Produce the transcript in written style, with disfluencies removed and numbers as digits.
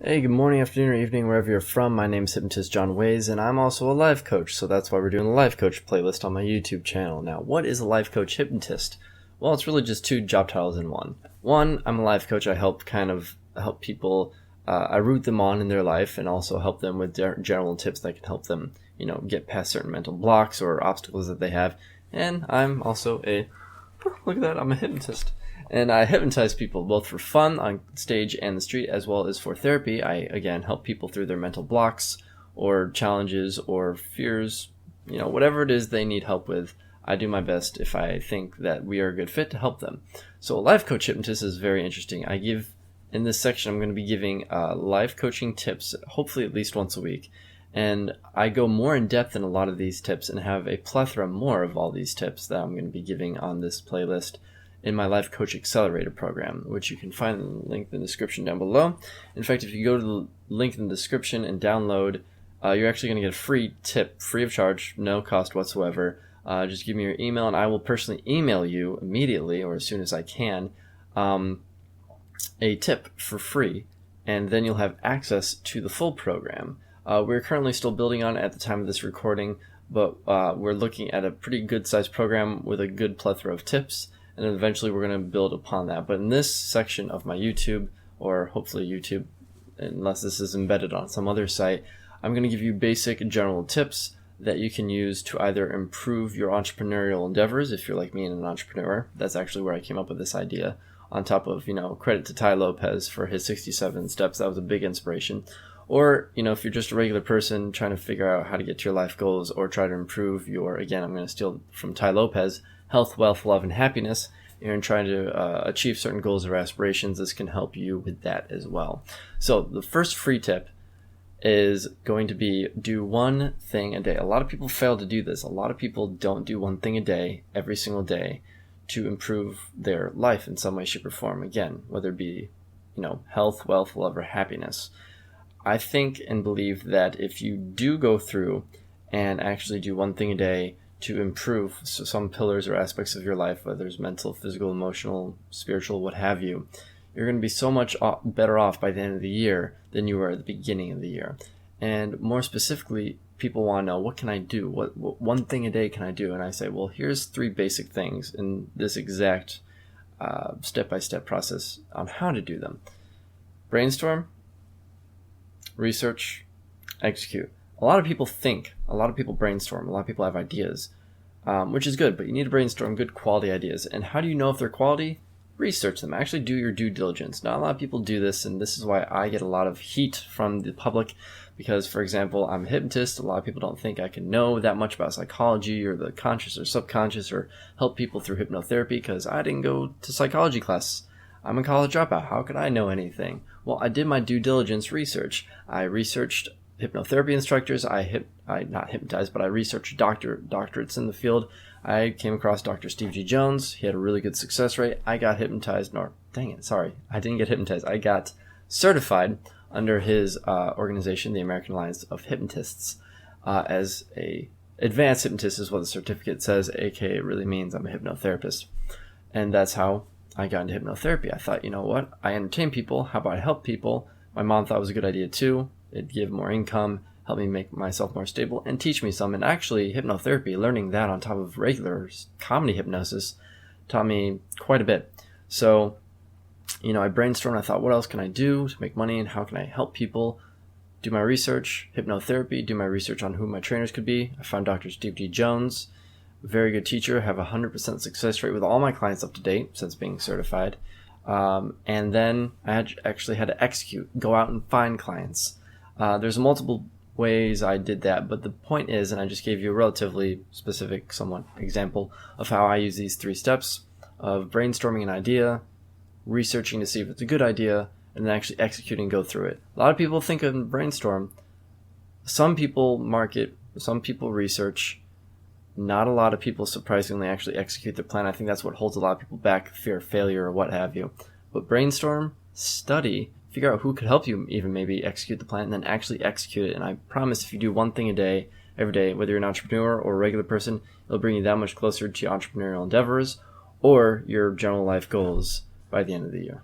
Hey, good morning, afternoon, or evening, wherever you're from. My name's Hypnotist Jon Wayes, and I'm also a life coach, so that's why we're doing the Life Coach playlist on my YouTube channel. Now, what is a life coach hypnotist? Well, it's really just two job titles in one. One, I'm a life coach. I help people. I root them on in their life, and also help them with general tips that can help them, get past certain mental blocks or obstacles that they have. And I'm also look at that, I'm a hypnotist. And I hypnotize people both for fun on stage and the street, as well as for therapy. I, again, help people through their mental blocks or challenges or fears, whatever it is they need help with. I do my best if I think that we are a good fit to help them. So a life coach hypnotist is very interesting. In this section, I'm going to be giving life coaching tips, hopefully at least once a week. And I go more in depth in a lot of these tips and have a plethora more of all these tips that I'm going to be giving on this playlist in my Life Coach Accelerator program, which you can find in the link in the description down below. In fact, if you go to the link in the description and download, you're actually going to get a free tip, free of charge, no cost whatsoever. Just give me your email, and I will personally email you immediately, or as soon as I can, a tip for free, and then you'll have access to the full program. We're currently still building on it at the time of this recording, but we're looking at a pretty good-sized program with a good plethora of tips, and then eventually we're going to build upon that. But in this section of my YouTube, or hopefully YouTube, unless this is embedded on some other site, I'm going to give you basic general tips that you can use to either improve your entrepreneurial endeavors, if you're like me and an entrepreneur. That's actually where I came up with this idea, on top of, credit to Tai Lopez for his 67 steps. That was a big inspiration. Or, if you're just a regular person trying to figure out how to get to your life goals or try to improve your, again, I'm going to steal from Tai Lopez, health, wealth, love, and happiness, and trying to achieve certain goals or aspirations, this can help you with that as well. So the first free tip is going to be do one thing a day. A lot of people fail to do this. A lot of people don't do one thing a day, every single day, to improve their life in some way, shape, or form. Again, whether it be, health, wealth, love, or happiness. I think and believe that if you do go through and actually do one thing a day to improve some pillars or aspects of your life, whether it's mental, physical, emotional, spiritual, what have you, you're going to be so much better off by the end of the year than you were at the beginning of the year. And more specifically, people want to know, what can I do? What one thing a day can I do? And I say, well, here's 3 basic things in this exact step-by-step process on how to do them. Brainstorm, research, execute. A lot of people think, a lot of people brainstorm, a lot of people have ideas, which is good, but you need to brainstorm good quality ideas. And how do you know if they're quality? Research them. Actually do your due diligence. Not a lot of people do this, and this is why I get a lot of heat from the public because, for example, I'm a hypnotist. A lot of people don't think I can know that much about psychology or the conscious or subconscious or help people through hypnotherapy because I didn't go to psychology class. I'm a college dropout. How could I know anything? Well, I did my due diligence research. I researched hypnotherapy instructors. I not hypnotized, but I researched doctorates in the field. I came across Dr. Steve G. Jones. He had a really good success rate. I got hypnotized. I didn't get hypnotized. I got certified under his organization, the American Alliance of Hypnotists, as a advanced hypnotist is what the certificate says, aka it really means I'm a hypnotherapist. And that's how I got into hypnotherapy. I thought, you know what? I entertain people. How about I help people? My mom thought it was a good idea too. It'd give more income, help me make myself more stable, and teach me some. And actually, hypnotherapy, learning that on top of regular comedy hypnosis, taught me quite a bit. So, I brainstormed. I thought, what else can I do to make money, and how can I help people? Do my research, hypnotherapy, do my research on who my trainers could be. I found Dr. Steve G. Jones, very good teacher, have a 100% success rate with all my clients up to date since being certified. And then I actually had to execute, go out and find clients. There's multiple ways I did that, but the point is, and I just gave you a relatively specific, somewhat example of how I use these 3 steps of brainstorming an idea, researching to see if it's a good idea, and then actually executing, go through it. A lot of people think of brainstorm. Some people market, some people research. Not a lot of people, surprisingly, actually execute their plan. I think that's what holds a lot of people back, fear of failure or what have you. But brainstorm, study, figure out who could help you even maybe execute the plan, and then actually execute it. And I promise if you do one thing a day, every day, whether you're an entrepreneur or a regular person, it'll bring you that much closer to your entrepreneurial endeavors or your general life goals by the end of the year.